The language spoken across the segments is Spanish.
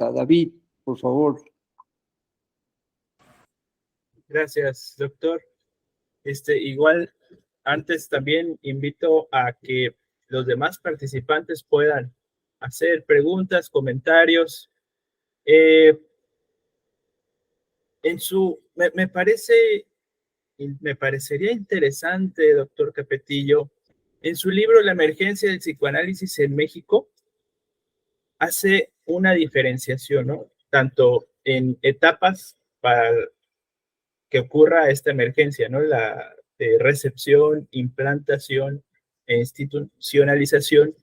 pregunta. David, por favor. Gracias, doctor. Igual, antes también invito a que los demás participantes puedan hacer preguntas, comentarios. Me parecería interesante, doctor Capetillo, en su libro La emergencia del psicoanálisis en México, hace una diferenciación, ¿no? Tanto en etapas para que ocurra esta emergencia, ¿no? La recepción, implantación e institucionalización,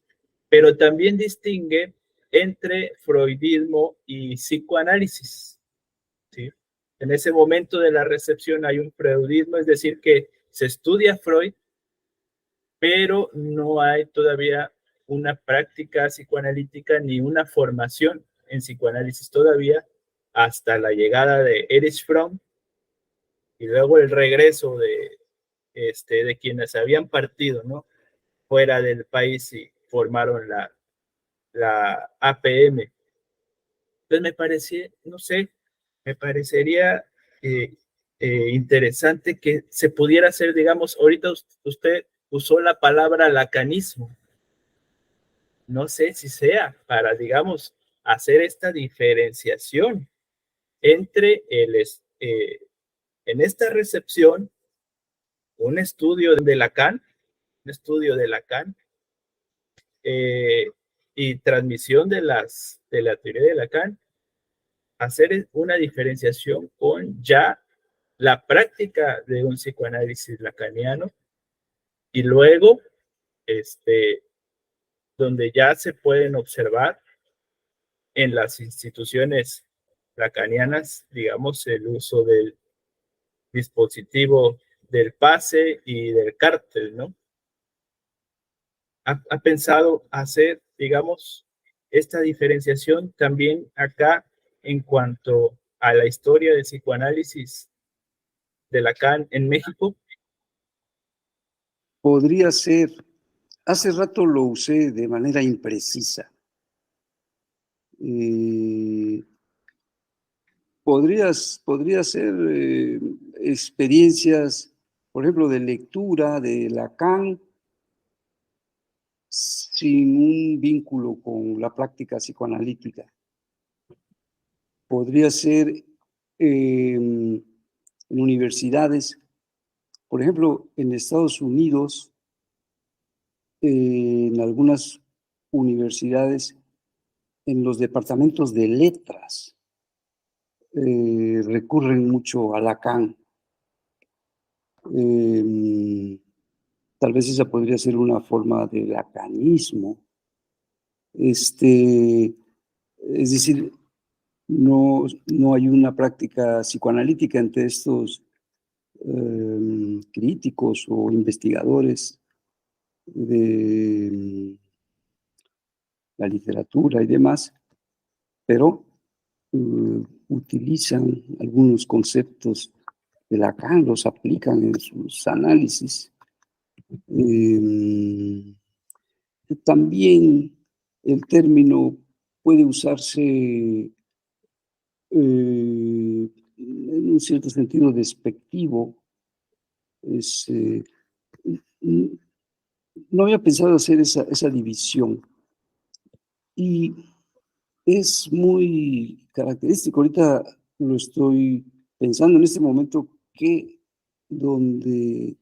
pero también distingue entre freudismo y psicoanálisis, ¿sí? En ese momento de la recepción hay un freudismo, es decir, que se estudia Freud, pero no hay todavía una práctica psicoanalítica ni una formación en psicoanálisis todavía hasta la llegada de Erich Fromm y luego el regreso de quienes habían partido, ¿no? Fuera del país y formaron la APM. Entonces me parecería eh, interesante que se pudiera hacer, digamos, ahorita usted usó la palabra lacanismo. No sé si sea para, digamos, hacer esta diferenciación entre en esta recepción, un estudio de Lacan, y transmisión de la teoría de Lacan, hacer una diferenciación con ya la práctica de un psicoanálisis lacaniano y luego, donde ya se pueden observar en las instituciones lacanianas, digamos, el uso del dispositivo del pase y del cártel, ¿no? ¿Ha pensado hacer, digamos, esta diferenciación también acá en cuanto a la historia del psicoanálisis de Lacan en México? Podría ser. Hace rato lo usé de manera imprecisa. Podría ser experiencias, por ejemplo, de lectura de Lacan sin un vínculo con la práctica psicoanalítica. Podría ser en universidades, por ejemplo, en Estados Unidos, en algunas universidades, en los departamentos de letras, recurren mucho a Lacan. Tal vez esa podría ser una forma de lacanismo. Es decir, no hay una práctica psicoanalítica entre estos críticos o investigadores de la literatura y demás, pero utilizan algunos conceptos de Lacan, los aplican en sus análisis. También el término puede usarse en un cierto sentido despectivo. No había pensado hacer esa división. Y es muy característico, ahorita lo estoy pensando en este momento, que donde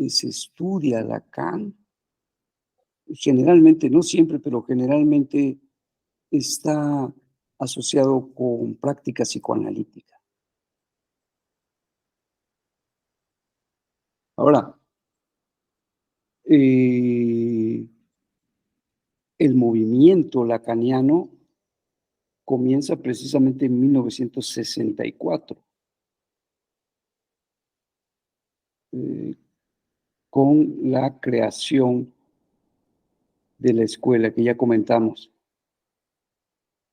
se estudia Lacan, generalmente, no siempre, pero generalmente está asociado con práctica psicoanalítica. Ahora, el movimiento lacaniano comienza precisamente en 1964, con la creación de la escuela que ya comentamos.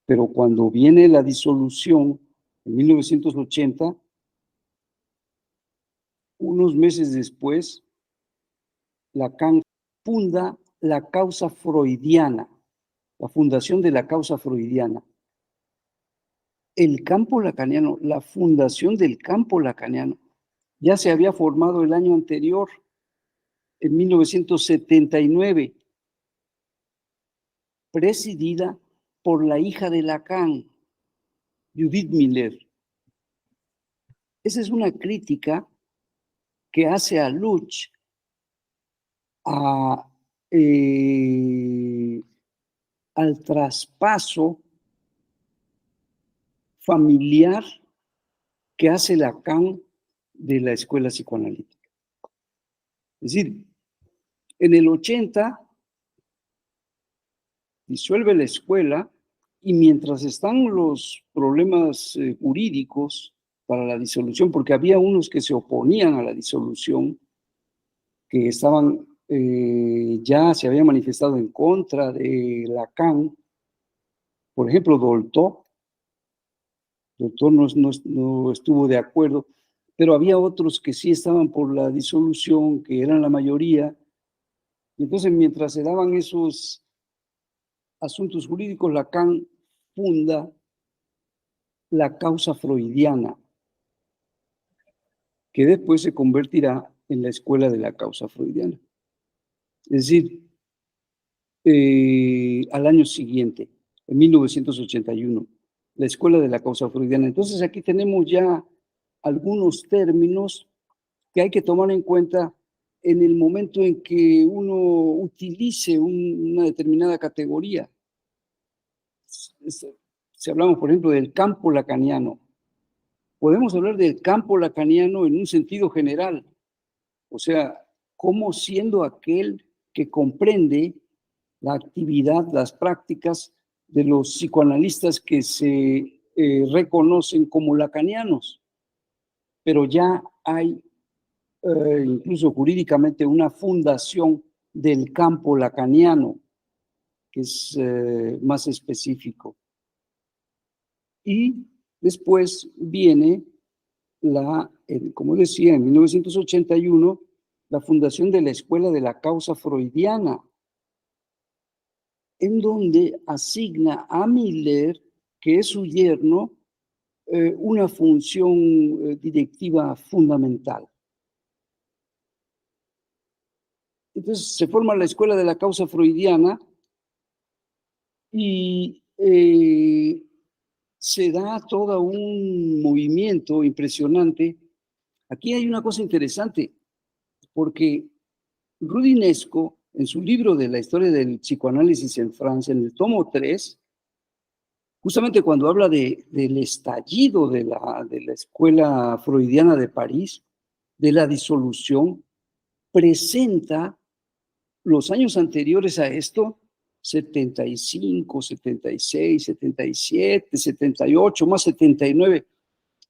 Pero cuando viene la disolución en 1980, unos meses después, Lacan funda la causa freudiana, la fundación de la causa freudiana. el campo lacaniano, la fundación del campo lacaniano, ya se había formado el año anterior, en 1979, presidida por la hija de Lacan, Judith Miller. Esa es una crítica que hace a Luch al traspaso familiar que hace Lacan de la escuela psicoanalítica. Es decir, en el 80 disuelve la escuela y mientras están los problemas jurídicos para la disolución, porque había unos que se oponían a la disolución, que estaban ya se habían manifestado en contra de Lacan. Por ejemplo, Dolto no estuvo de acuerdo, pero había otros que sí estaban por la disolución, que eran la mayoría. Y entonces, mientras se daban esos asuntos jurídicos, Lacan funda la causa freudiana, que después se convertirá en la escuela de la causa freudiana. Es decir, al año siguiente, en 1981, la escuela de la causa freudiana. Entonces aquí tenemos ya algunos términos que hay que tomar en cuenta en el momento en que uno utilice una determinada categoría. Si hablamos, por ejemplo, del campo lacaniano, podemos hablar del campo lacaniano en un sentido general, o sea, como siendo aquel que comprende la actividad, las prácticas de los psicoanalistas que se reconocen como lacanianos, pero ya hay incluso jurídicamente una fundación del campo lacaniano, que es más específico. Y después viene como decía, en 1981, la fundación de la Escuela de la Causa Freudiana, en donde asigna a Miller, que es su yerno, una función directiva fundamental. Entonces se forma la Escuela de la Causa Freudiana y se da todo un movimiento impresionante. Aquí hay una cosa interesante, porque Rudinesco, en su libro de la historia del psicoanálisis en Francia, en el tomo 3, justamente cuando habla del estallido de la escuela freudiana de París, de la disolución, presenta los años anteriores a esto, 75, 76, 77, 78, más 79,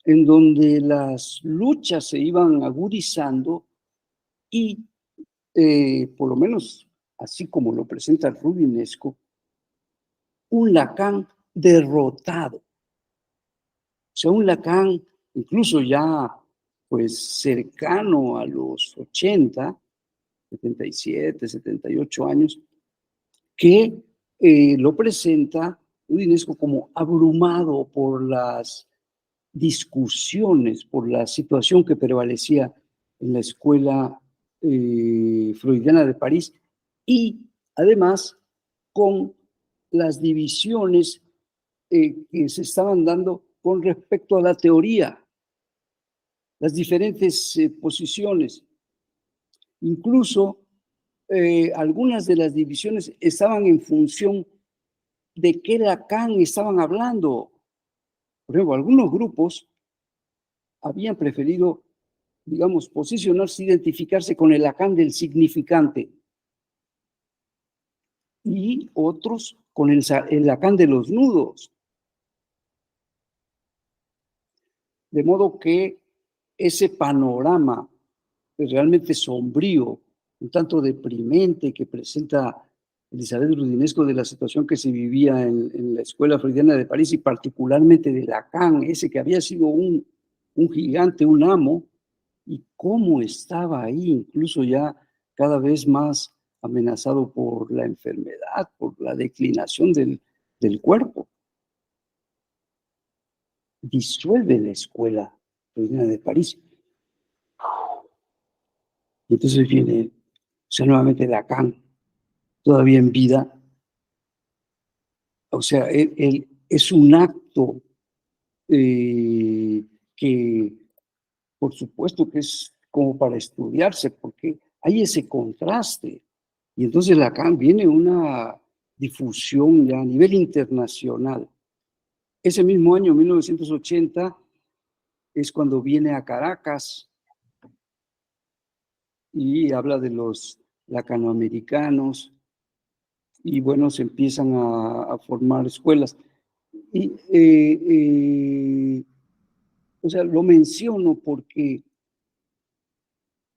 en donde las luchas se iban agudizando y, por lo menos así como lo presenta Rudinesco, un Lacan derrotado. O sea, un Lacan incluso ya pues cercano a los 80, 77, 78 años, que lo presenta Rudinesco como abrumado por las discusiones, por la situación que prevalecía en la escuela freudiana de París y además con las divisiones que se estaban dando con respecto a la teoría, las diferentes posiciones. Incluso algunas de las divisiones estaban en función de qué Lacan estaban hablando. Por ejemplo, algunos grupos habían preferido, digamos, posicionarse, identificarse con el Lacan del significante y otros con el Lacan de los nudos. De modo que ese panorama realmente sombrío, un tanto deprimente que presenta Elizabeth Rudinesco de la situación que se vivía en la escuela freudiana de París y particularmente de Lacan, ese que había sido un gigante, un amo, y cómo estaba ahí, incluso ya cada vez más amenazado por la enfermedad, por la declinación del cuerpo. disuelve la escuela de París. Y entonces viene, o sea, nuevamente Lacan, todavía en vida. O sea, es un acto que, por supuesto, que es como para estudiarse, porque hay ese contraste. Y entonces Lacan viene una difusión ya a nivel internacional. Ese mismo año, 1980, es cuando viene a Caracas y habla de los lacanoamericanos, y bueno, se empiezan a formar escuelas. Y, o sea, lo menciono porque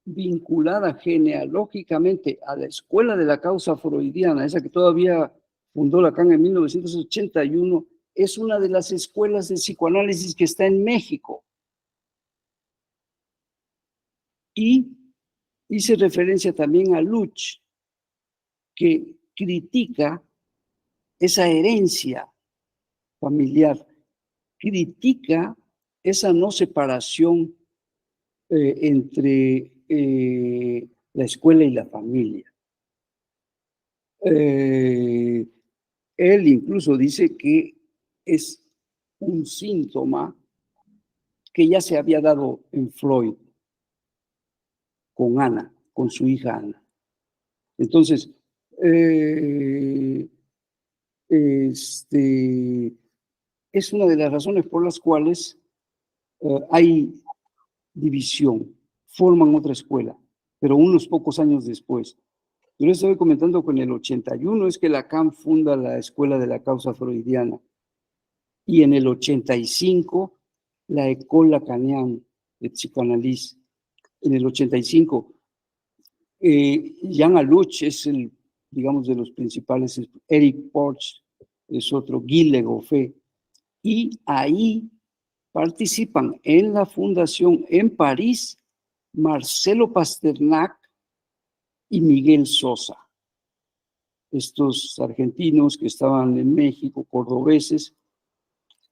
vinculada genealógicamente a la escuela de la causa freudiana, esa que todavía fundó Lacan en 1981, es una de las escuelas de psicoanálisis que está en México. Y hice referencia también a Luch, que critica esa herencia familiar, critica esa no separación entre la escuela y la familia. Él incluso dice que es un síntoma que ya se había dado en Freud con Ana, con su hija Ana. Entonces, es una de las razones por las cuales hay división, forman otra escuela, pero unos pocos años después. Yo les estoy comentando con el 81 es que Lacan funda la escuela de la causa freudiana, y en el 85 la École Lacanienne de psicoanálisis. En el 85 Jean Aluch es el, digamos, de los principales, Eric Porch es otro, Guy Legoffet, y ahí participan en la fundación en París Marcelo Pasternak y Miguel Sosa, estos argentinos que estaban en México, cordobeses,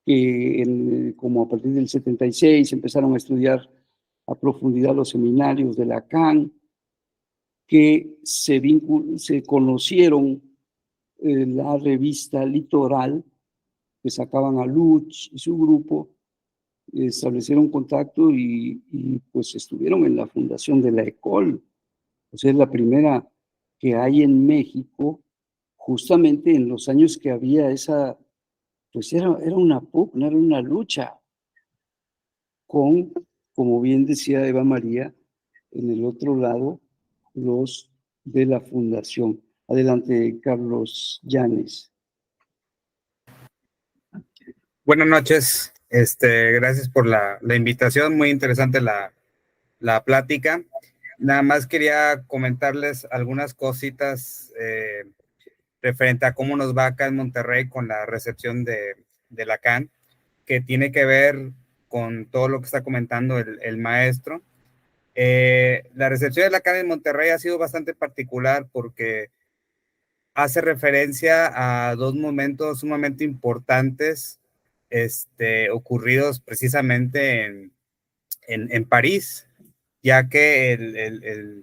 que como a partir del 76 empezaron a estudiar a profundidad los seminarios de Lacan, que se conocieron en la revista Litoral, que sacaban a Luch y su grupo, establecieron contacto y pues estuvieron en la fundación de la École. O sea, es la primera que hay en México, justamente en los años que había esa, pues era una pugna, era una lucha con, como bien decía Eva María, en el otro lado, los de la fundación. Adelante, Carlos Llanes. Buenas noches, gracias por la invitación, muy interesante la plática. Nada más quería comentarles algunas cositas referente a cómo nos va acá en Monterrey con la recepción de Lacan, que tiene que ver con todo lo que está comentando el maestro. La recepción de Lacan en Monterrey ha sido bastante particular porque hace referencia a dos momentos sumamente importantes ocurridos precisamente en París, ya que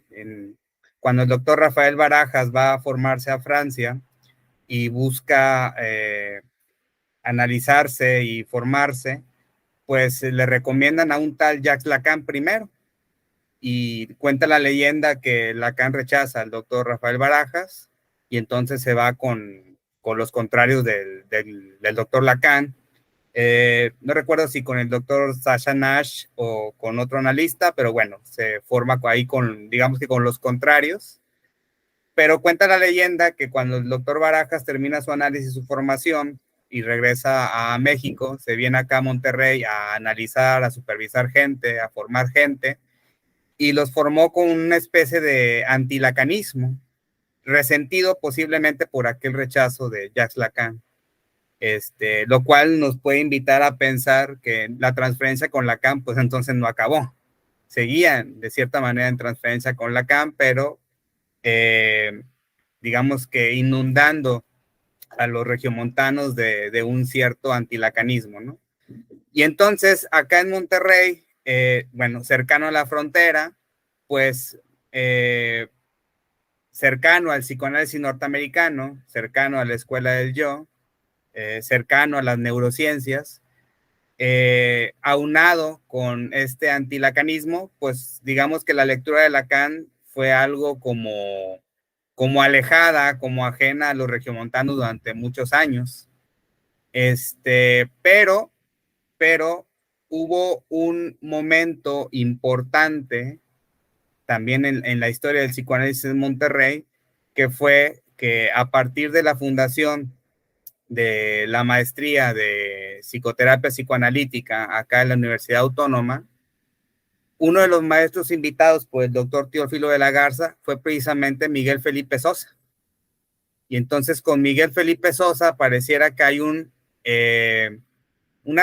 cuando el doctor Rafael Barajas va a formarse a Francia y busca analizarse y formarse, pues le recomiendan a un tal Jacques Lacan primero, y cuenta la leyenda que Lacan rechaza al doctor Rafael Barajas y entonces se va con los contrarios del doctor Lacan. No recuerdo si con el doctor Sasha Nash o con otro analista, pero bueno, se forma ahí digamos que con los contrarios. Pero cuenta la leyenda que cuando el doctor Barajas termina su análisis, su formación y regresa a México, se viene acá a Monterrey a analizar, a supervisar gente, a formar gente, y los formó con una especie de antilacanismo, resentido posiblemente por aquel rechazo de Jacques Lacan. Lo cual nos puede invitar a pensar que la transferencia con Lacan, pues entonces no acabó. Seguían de cierta manera en transferencia con Lacan, pero digamos que inundando a los regiomontanos de un cierto antilacanismo, ¿no? Y entonces, acá en Monterrey, bueno, cercano a la frontera, pues cercano al psicoanálisis norteamericano, cercano a la escuela del yo, cercano a las neurociencias, aunado con este antilacanismo, pues digamos que la lectura de Lacan fue algo como alejada, como ajena a los regiomontanos durante muchos años. Pero hubo un momento importante también en la historia del psicoanálisis en Monterrey, que fue que a partir de la fundación de la maestría de psicoterapia psicoanalítica acá en la Universidad Autónoma, uno de los maestros invitados por el doctor Teófilo de la Garza fue precisamente Miguel Felipe Sosa. Y entonces con Miguel Felipe Sosa pareciera que hay una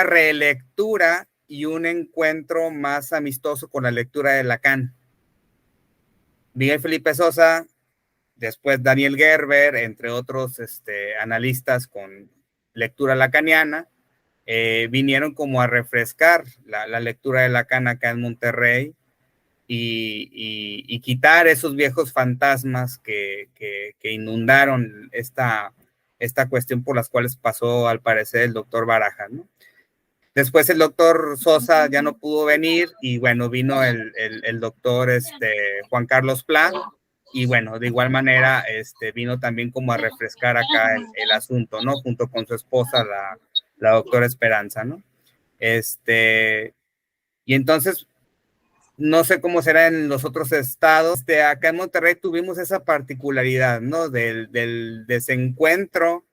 relectura y un encuentro más amistoso con la lectura de Lacan. Miguel Felipe Sosa, después Daniel Gerber, entre otros analistas con lectura lacaniana, vinieron como a refrescar la lectura de Lacan acá en Monterrey y quitar esos viejos fantasmas que inundaron esta cuestión por las cuales pasó al parecer el doctor Barajas, ¿no? Después el doctor Sosa ya no pudo venir y bueno, vino el doctor Juan Carlos Pla y bueno, de igual manera vino también como a refrescar acá el asunto, ¿no? Junto con su esposa, la doctora Esperanza, ¿no? Y entonces, no sé cómo será en los otros estados. Acá en Monterrey tuvimos esa particularidad, ¿no? Del desencuentro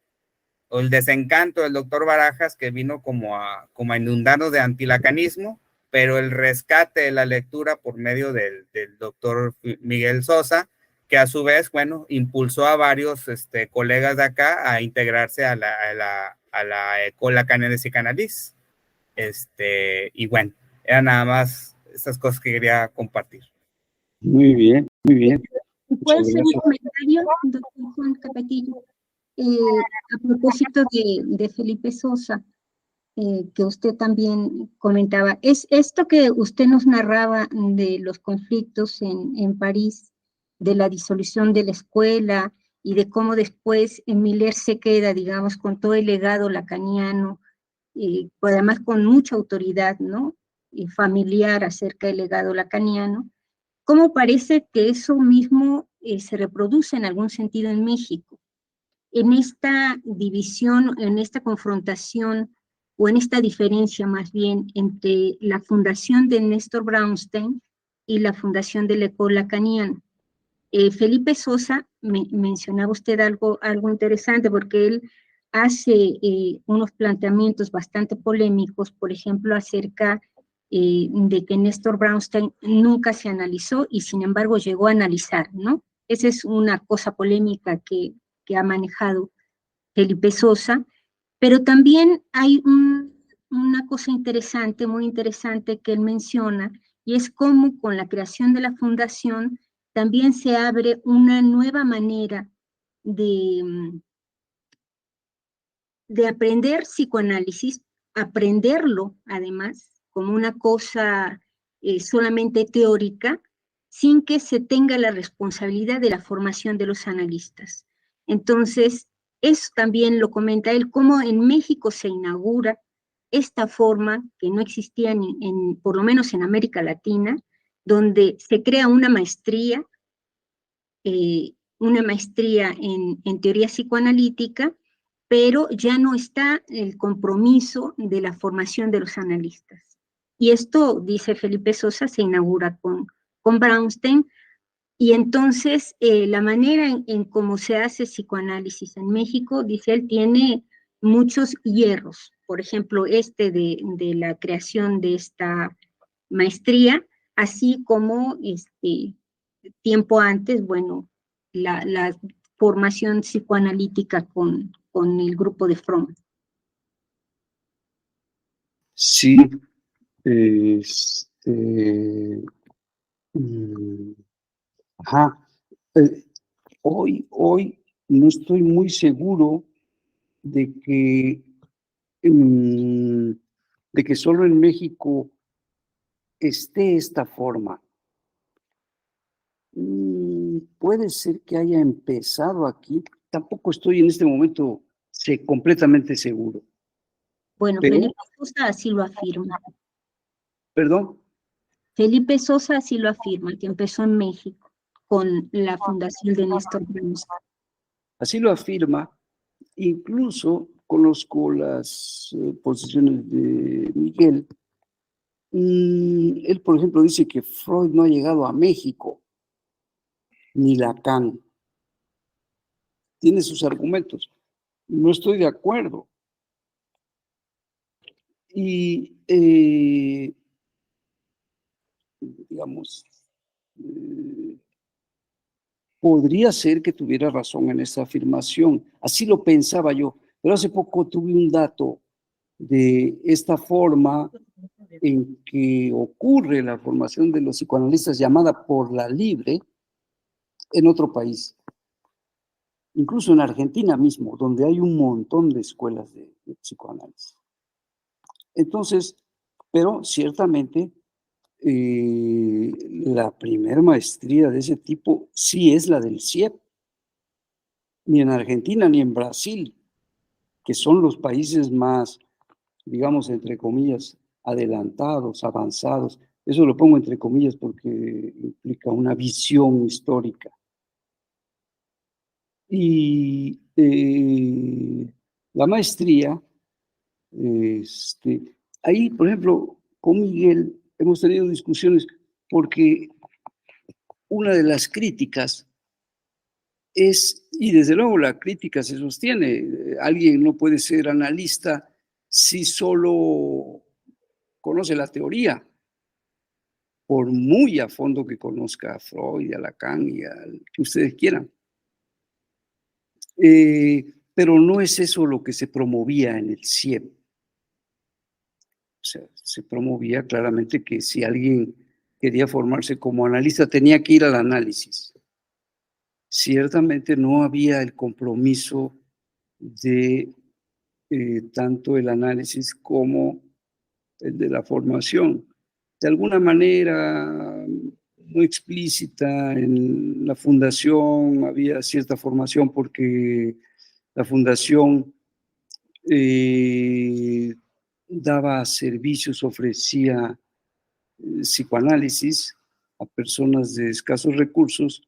o el desencanto del doctor Barajas, que vino como a inundarnos de antilacanismo, pero el rescate de la lectura por medio del doctor Miguel Sosa, que a su vez, bueno, impulsó a varios colegas de acá a integrarse a la École Lacanienne de Psicanálisis. Y bueno, eran nada más estas cosas que quería compartir. Muy bien, muy bien. ¿Puedo hacer un comentario, doctor Juan Capetillo? A propósito de Felipe Sosa, que usted también comentaba, es esto que usted nos narraba de los conflictos en París, de la disolución de la escuela y de cómo después Miller se queda, digamos, con todo el legado lacaniano, pues además con mucha autoridad, ¿no? Y familiar acerca del legado lacaniano. ¿Cómo parece que eso mismo se reproduce en algún sentido en México? En esta división, en esta confrontación, o en esta diferencia más bien, entre la fundación de Néstor Brownstein y la fundación del École Lacanienne. Felipe Sosa, mencionaba usted algo interesante, porque él hace unos planteamientos bastante polémicos, por ejemplo, acerca de que Néstor Brownstein nunca se analizó y sin embargo llegó a analizar, ¿no? Esa es una cosa polémica que ha manejado Felipe Sosa, pero también hay una cosa interesante, muy interesante que él menciona, y es cómo con la creación de la fundación también se abre una nueva manera de aprender psicoanálisis, aprenderlo además como una cosa solamente teórica, sin que se tenga la responsabilidad de la formación de los analistas. Entonces, eso también lo comenta él, cómo en México se inaugura esta forma que no existía por lo menos en América Latina, donde se crea una maestría en teoría psicoanalítica, pero ya no está el compromiso de la formación de los analistas. Y esto, dice Felipe Sosa, se inaugura con Brownstein, y entonces la manera en cómo se hace psicoanálisis en México, dice él, tiene muchos hierros. Por ejemplo, de la creación de esta maestría, así como tiempo antes, bueno, la formación psicoanalítica con el grupo de Fromm. Sí, ajá. Hoy no estoy muy seguro de que de que solo en México esté esta forma. Puede ser que haya empezado aquí. Tampoco estoy en este momento completamente seguro. Bueno, Pero, Felipe Sosa así lo afirma. perdón, Felipe Sosa así lo afirma, que empezó en México con la fundación de Néstor Brownstein. así lo afirma. Incluso conozco las posiciones de Miguel. Él, por ejemplo, dice que Freud no ha llegado a México, ni Lacan. Tiene sus argumentos. No estoy de acuerdo. Y, digamos, podría ser que tuviera razón en esa afirmación. Así lo pensaba yo. Pero hace poco tuve un dato de esta forma en que ocurre la formación de los psicoanalistas llamada por la libre en otro país. Incluso en Argentina mismo, donde hay un montón de escuelas de psicoanálisis. Entonces, pero ciertamente la primera maestría de ese tipo sí es la del CIEP. Ni en Argentina ni en Brasil, que son los países más, digamos, entre comillas, adelantados, avanzados. Eso lo pongo entre comillas porque implica una visión histórica. Y la maestría, ahí, por ejemplo, con Miguel hemos tenido discusiones porque una de las críticas es, y desde luego la crítica se sostiene, alguien no puede ser analista si solo conoce la teoría, por muy a fondo que conozca a Freud, a Lacan y al que ustedes quieran. Pero no es eso lo que se promovía en el CIEP. O sea, se promovía claramente que si alguien quería formarse como analista tenía que ir al análisis. Ciertamente no había el compromiso de tanto el análisis como el de la formación. De alguna manera no explícita en la fundación había cierta formación porque la fundación daba servicios, ofrecía psicoanálisis a personas de escasos recursos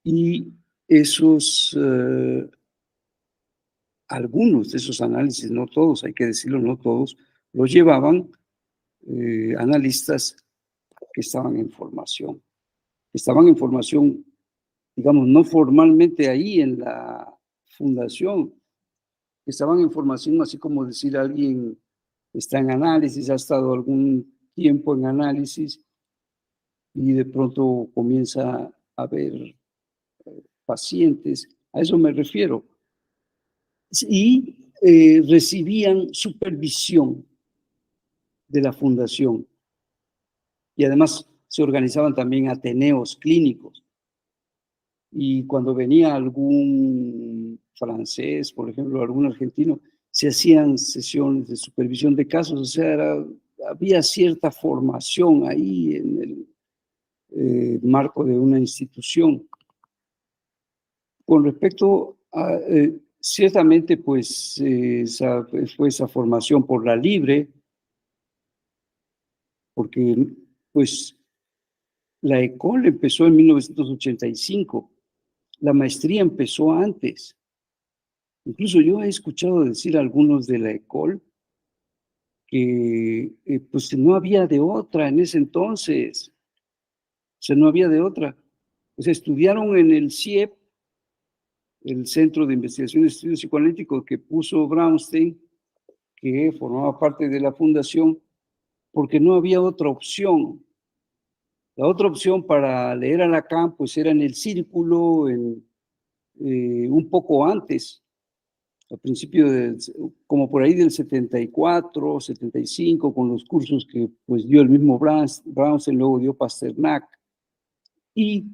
y esos, algunos de esos análisis, no todos, hay que decirlo, no todos, los llevaban analistas que estaban en formación. Estaban en formación, digamos, no formalmente ahí en la fundación, estaban en formación, así como decir alguien está en análisis, ha estado algún tiempo en análisis y de pronto comienza a ver pacientes, a eso me refiero. Y recibían supervisión de la fundación. Y además se organizaban también ateneos clínicos. Y cuando venía algún francés, por ejemplo, algún argentino, se hacían sesiones de supervisión de casos, o sea, había cierta formación ahí en el marco de una institución. Con respecto a, ciertamente, pues, fue esa formación por la libre, porque, pues, la ECOL empezó en 1985, la maestría empezó antes. Incluso yo he escuchado decir a algunos de la ECOL que pues no había de otra en ese entonces, o sea, no había de otra. Pues estudiaron en el CIEP, el Centro de Investigación y Estudios Psicoanalíticos que puso Brownstein, que formaba parte de la fundación, porque no había otra opción. La otra opción para leer a Lacan, pues era en el Círculo, un poco antes, al principio, como por ahí del 74, 75, con los cursos que pues dio el mismo Brownstein, luego dio Pasternak. Y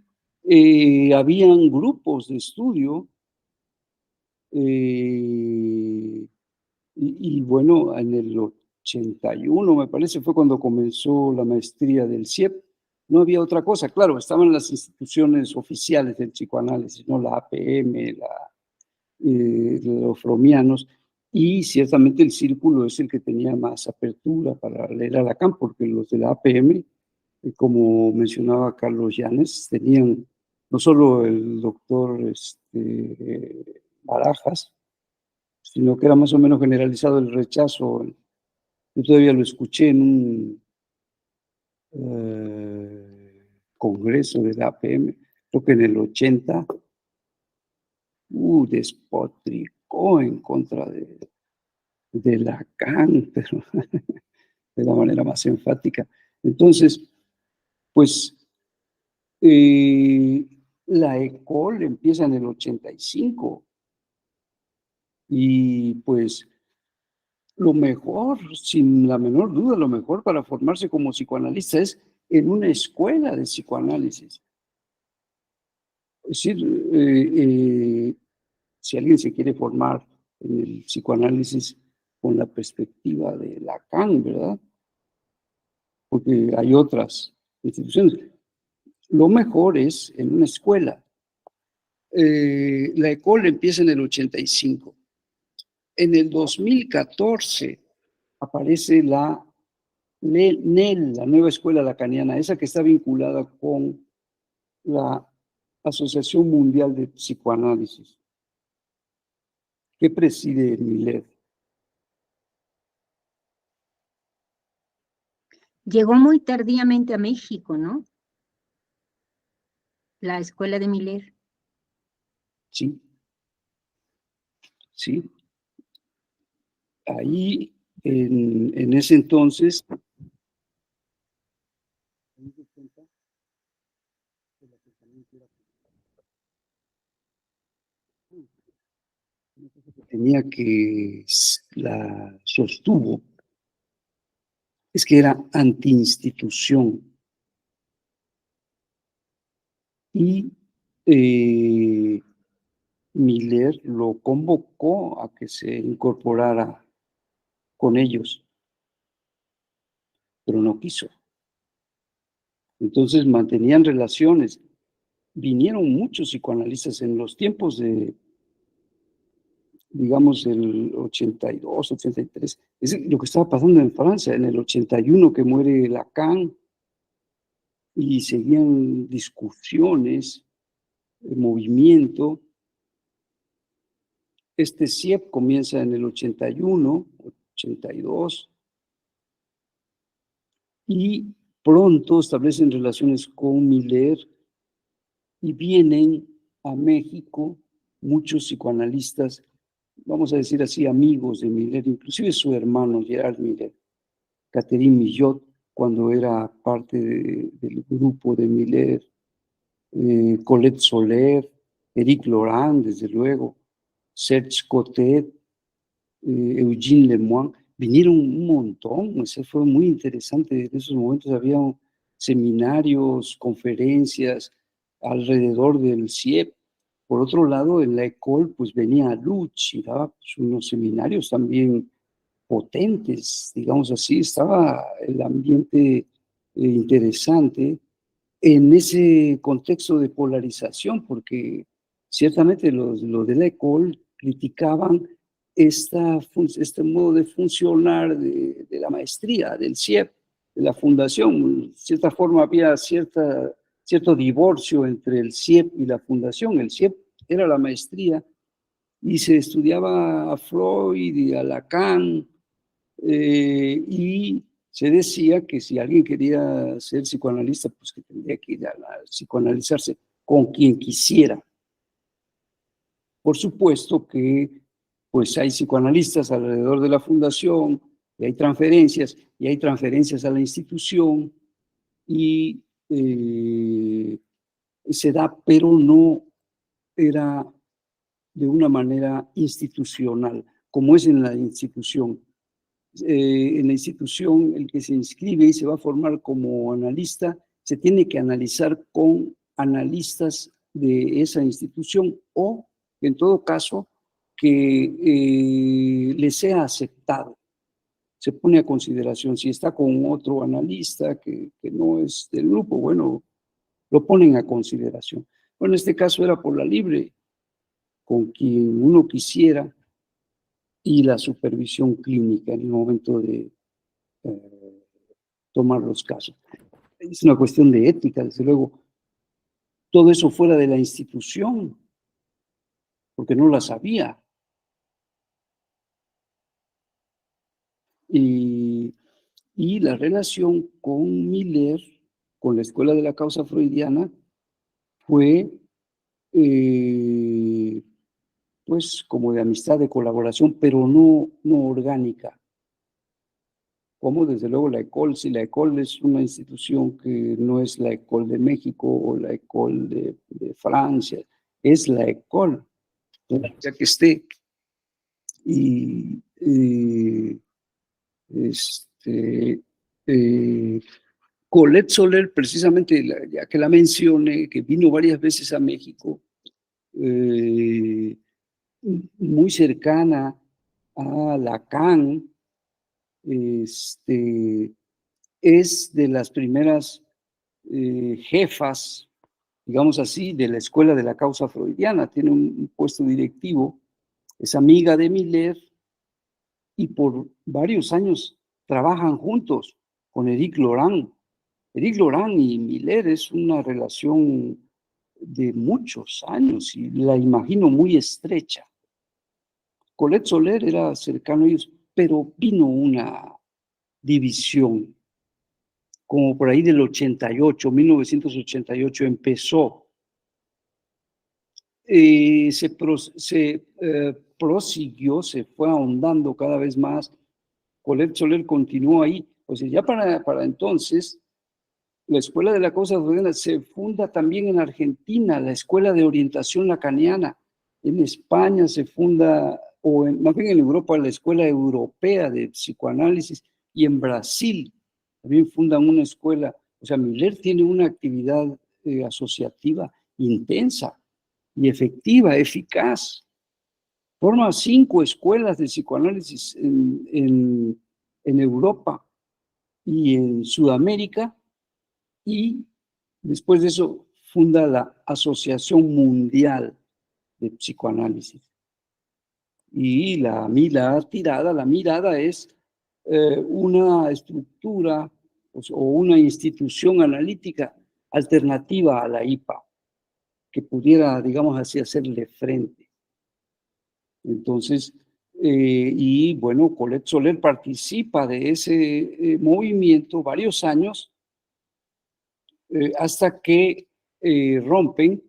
habían grupos de estudio, y bueno, en el 81, me parece, fue cuando comenzó la maestría del CIEP. No había otra cosa, claro, estaban las instituciones oficiales del psicoanálisis, ¿no? La APM, los fromianos, y ciertamente el círculo es el que tenía más apertura para leer a Lacan, porque los de la APM, como mencionaba Carlos Llanes, tenían no solo el doctor Barajas, sino que era más o menos generalizado el rechazo. Yo todavía lo escuché en un congreso de la APM, creo que en el 80, despotricó en contra de Lacan, pero de la manera más enfática. Entonces, pues, la ECOL empieza en el 85 y pues lo mejor, sin la menor duda, lo mejor para formarse como psicoanalista es en una escuela de psicoanálisis. Es decir, si alguien se quiere formar en el psicoanálisis con la perspectiva de Lacan, ¿verdad? Porque hay otras instituciones. Lo mejor es en una escuela. La ECOL empieza en el 85. En el 2014 aparece la NEL, la nueva escuela lacaniana, esa que está vinculada con la Asociación Mundial de Psicoanálisis, que preside Milet. Llegó muy tardíamente a México, ¿no? La escuela de Miller. Sí. Sí. Ahí, en ese entonces, tenía que la sostuvo, es que era antiinstitución. Y Miller lo convocó a que se incorporara con ellos, pero no quiso. Entonces mantenían relaciones. Vinieron muchos psicoanalistas en los tiempos de, digamos, el 82, 83. Es lo que estaba pasando en Francia, en el 81 que muere Lacan, y seguían discusiones, movimiento. Este CIEP comienza en el 81, 82, y pronto establecen relaciones con Miller y vienen a México muchos psicoanalistas, vamos a decir así, amigos de Miller, inclusive su hermano Gerard Miller, Catherine Millot, cuando era parte del grupo de Miller, Colette Soler, Éric Laurent, desde luego, Serge Cotet, Eugene Lemoine, vinieron un montón, eso fue muy interesante. En esos momentos había seminarios, conferencias alrededor del CIEP. Por otro lado, en la ECOL, pues venía Luch y daba pues, unos seminarios también potentes, digamos así, estaba el ambiente interesante en ese contexto de polarización, porque ciertamente los de la ECOL criticaban este modo de funcionar de la maestría, del CIEP, de la fundación. De cierta forma había cierto divorcio entre el CIEP y la fundación. El CIEP era la maestría y se estudiaba a Freud y a Lacan, y se decía que si alguien quería ser psicoanalista, pues que tendría que ir a psicoanalizarse con quien quisiera. Por supuesto que pues hay psicoanalistas alrededor de la fundación, y hay transferencias a la institución, y se da, pero no era de una manera institucional, como es en la institución. En la institución, el que se inscribe y se va a formar como analista, se tiene que analizar con analistas de esa institución o, en todo caso, que le sea aceptado. O se pone a consideración. Si está con otro analista que no es del grupo, bueno, lo ponen a consideración. Bueno, en este caso era por la libre, con quien uno quisiera, y la supervisión clínica en el momento de tomar los casos. Es una cuestión de ética, desde luego. Todo eso fuera de la institución, porque no la sabía. Y la relación con Miller, con la escuela de la causa freudiana, fue pues como de amistad, de colaboración, pero no orgánica. Como desde luego la ECOL, si la ECOL es una institución que no es la ECOL de México o la ECOL de Francia, es la ECOL, ya que esté. Y Colette Soler, precisamente, ya que la mencioné, que vino varias veces a México, muy cercana a Lacan, es de las primeras jefas, digamos así, de la escuela de la causa freudiana. Tiene un puesto directivo, es amiga de Miller y por varios años trabajan juntos con Éric Laurent. Éric Laurent y Miller es una relación de muchos años y la imagino muy estrecha. Colette Soler era cercano a ellos, pero vino una división, como por ahí del 88, 1988 empezó. Se prosiguió, se fue ahondando cada vez más. Colette Soler continuó ahí. O sea, ya para entonces, la Escuela de la Causa Freudiana se funda también en Argentina, la Escuela de Orientación Lacaniana. En España se funda, más bien en Europa, la Escuela Europea de Psicoanálisis, y en Brasil también fundan una escuela. O sea, Miller tiene una actividad asociativa intensa y efectiva, eficaz. Forma 5 escuelas de psicoanálisis en Europa y en Sudamérica, y después de eso funda la Asociación Mundial de Psicoanálisis. Y la mirada es una estructura o una institución analítica alternativa a la IPA, que pudiera, digamos así, hacerle frente. Entonces, y bueno, Colette Soler participa de ese movimiento varios años, hasta que rompen.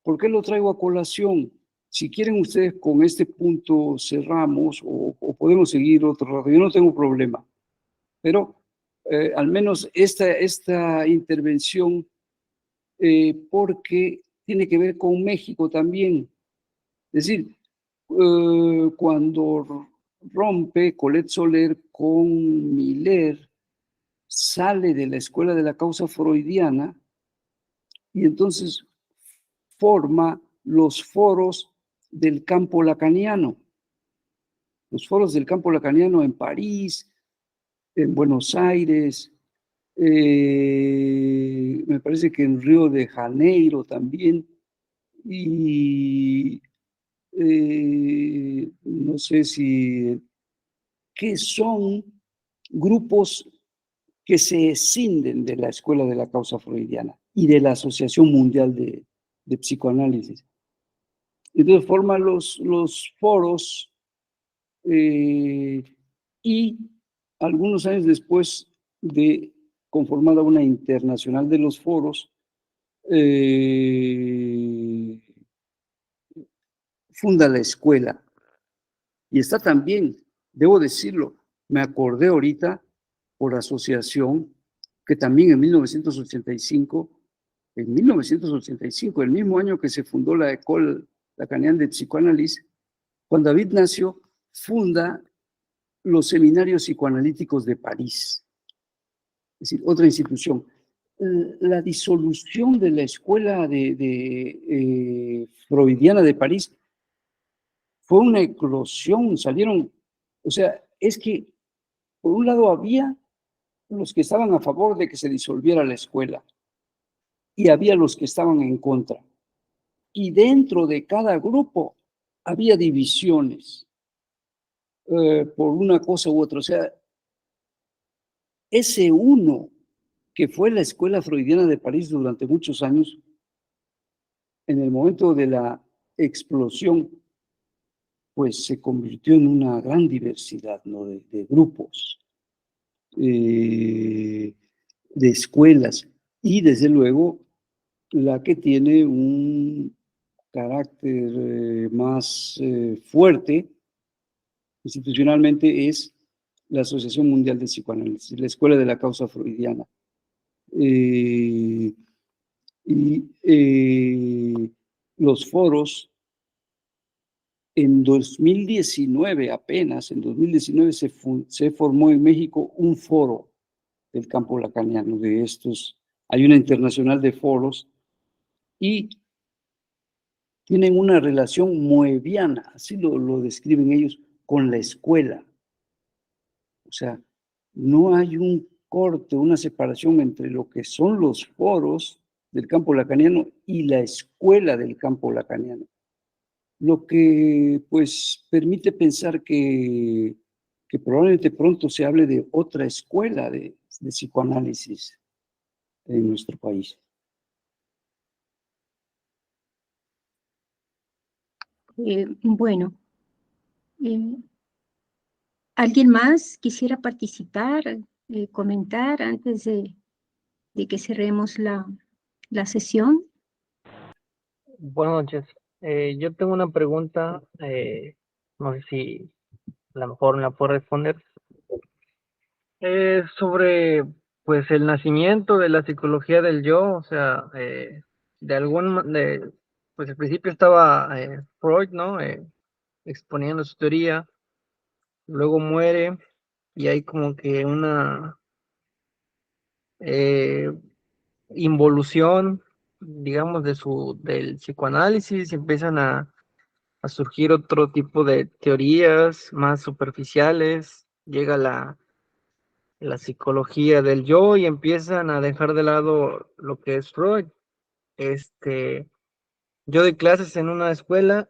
¿Por qué lo traigo a colación? Si quieren ustedes, con este punto cerramos o podemos seguir otro rato. Yo no tengo problema, pero al menos esta intervención, porque tiene que ver con México también. Es decir, cuando rompe Colette Soler con Miller, sale de la escuela de la causa freudiana y entonces forma los foros del campo lacaniano. Los foros del campo lacaniano en París, en Buenos Aires, me parece que en Río de Janeiro también, y no sé si, que son grupos que se escinden de la escuela de la causa freudiana y de la Asociación Mundial de Psicoanálisis. Entonces forman los foros, y algunos años después de conformada una internacional de los foros, funda la escuela. Y está también, debo decirlo, me acordé ahorita por asociación, que también en 1985, el mismo año que se fundó la École Lacanienne de Psicoanálisis, Juan David Nacio funda los seminarios psicoanalíticos de París, es decir, otra institución. La disolución de la escuela freudiana de París fue una eclosión, salieron, o sea, es que por un lado había los que estaban a favor de que se disolviera la escuela y había los que estaban en contra. Y dentro de cada grupo había divisiones por una cosa u otra. O sea, ese uno que fue la escuela freudiana de París durante muchos años, en el momento de la explosión, pues se convirtió en una gran diversidad, ¿no? de grupos, de escuelas, y desde luego la que tiene un carácter más fuerte institucionalmente es la Asociación Mundial de Psicoanálisis, la Escuela de la Causa Freudiana. Y los foros, en 2019 apenas, en 2019 se formó en México un foro del campo lacaniano de estos. Hay una internacional de foros y tienen una relación moebiana, así lo describen ellos, con la escuela. O sea, no hay un corte, una separación entre lo que son los foros del campo lacaniano y la escuela del campo lacaniano. Lo que pues permite pensar que probablemente pronto se hable de otra escuela de psicoanálisis en nuestro país. Bueno, ¿alguien más quisiera participar, comentar antes de que cerremos la sesión? Buenas noches. Yo tengo una pregunta, no sé si a lo mejor me la puedo responder. Sobre, pues, el nacimiento de la psicología del yo, o sea, pues al principio estaba Freud, ¿no? Exponiendo su teoría, luego muere y hay como que una involución, digamos, del psicoanálisis, y empiezan a surgir otro tipo de teorías más superficiales, llega la psicología del yo y empiezan a dejar de lado lo que es Freud. Yo doy clases en una escuela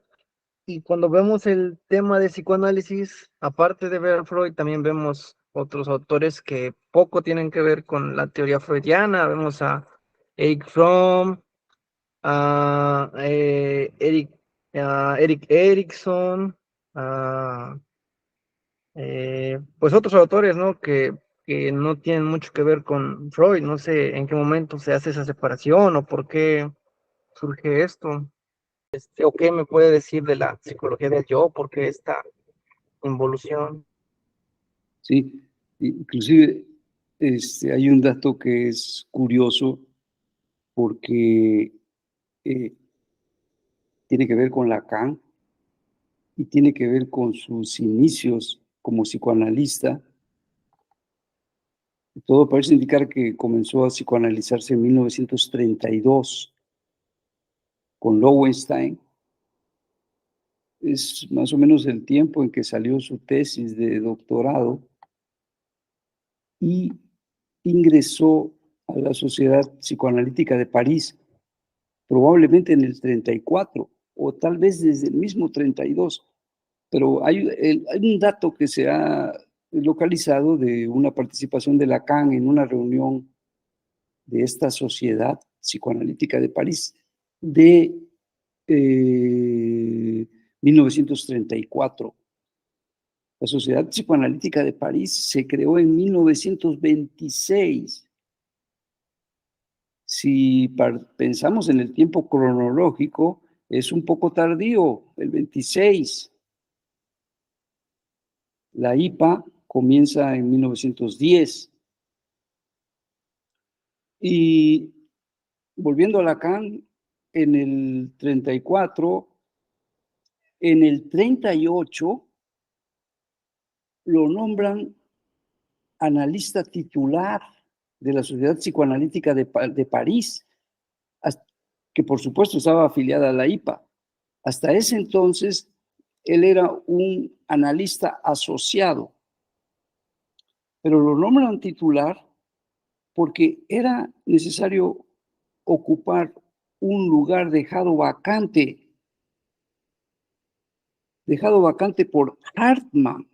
y cuando vemos el tema de psicoanálisis, aparte de ver a Freud, también vemos otros autores que poco tienen que ver con la teoría freudiana. Vemos a Erich Fromm, a Erik Erikson, pues otros autores, ¿no? Que no tienen mucho que ver con Freud. No sé en qué momento se hace esa separación o por qué surge esto. ¿O qué me puede decir de la psicología del yo? ¿Por qué esta involución? Sí, inclusive hay un dato que es curioso porque tiene que ver con Lacan y tiene que ver con sus inicios como psicoanalista. Todo parece indicar que comenzó a psicoanalizarse en 1932 con Lowenstein. Es más o menos el tiempo en que salió su tesis de doctorado y ingresó a la Sociedad Psicoanalítica de París, probablemente en el 34 o tal vez desde el mismo 32. Pero hay un dato que se ha localizado de una participación de Lacan en una reunión de esta Sociedad Psicoanalítica de París de 1934. La Sociedad Psicoanalítica de París se creó en 1926. Si pensamos en el tiempo cronológico, es un poco tardío, el 26. La IPA comienza en 1910. Y volviendo a Lacan, en el 34, en el 38, lo nombran analista titular de la Sociedad Psicoanalítica de París, que por supuesto estaba afiliada a la IPA. Hasta ese entonces, él era un analista asociado. pero lo nombran titular porque era necesario ocupar un lugar dejado vacante por Hartmann,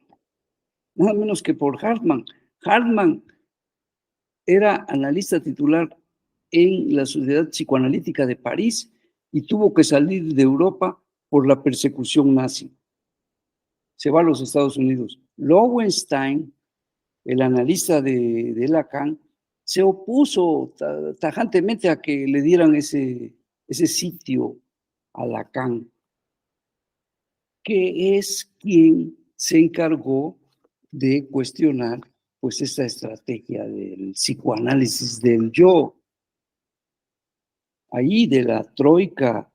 nada menos que por Hartmann. Hartmann era analista titular en la Sociedad Psicoanalítica de París y tuvo que salir de Europa por la persecución nazi. Se va a los Estados Unidos. Lowenstein, el analista de Lacan, se opuso tajantemente a que le dieran ese sitio a Lacan, que es quien se encargó de cuestionar pues esta estrategia del psicoanálisis del yo. Ahí de la troika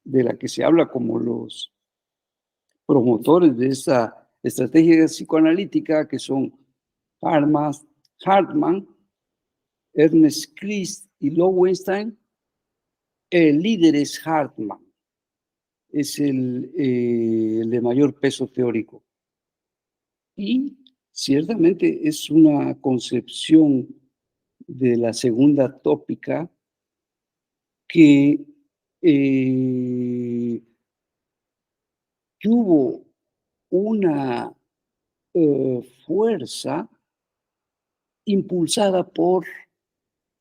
de la que se habla como los promotores de esta estrategia psicoanalítica, que son Hartmann, Ernest Christ y Lowenstein, el líder es Hartmann, es el de mayor peso teórico. Y ciertamente es una concepción de la segunda tópica que tuvo una fuerza impulsada por,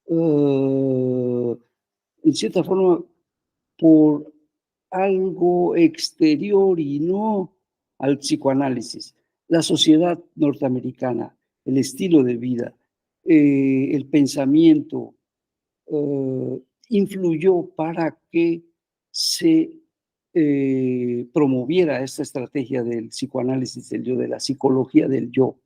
en cierta forma, por algo exterior y no al psicoanálisis. La sociedad norteamericana, el estilo de vida, el pensamiento, influyó para que se promoviera esta estrategia del psicoanálisis del yo, de la psicología del yo,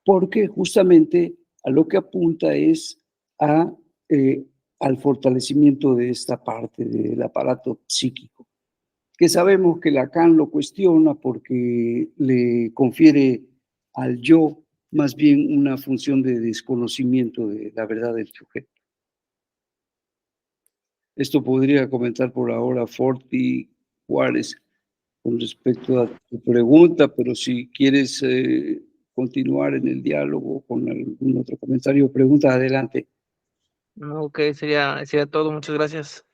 porque justamente a lo que apunta es al fortalecimiento de esta parte del aparato psíquico, que sabemos que Lacan lo cuestiona porque le confiere al yo más bien una función de desconocimiento de la verdad del sujeto. Esto podría comentar por ahora Forti Juárez con respecto a tu pregunta, pero si quieres continuar en el diálogo con algún otro comentario o pregunta, adelante. Ok, sería todo. Muchas gracias.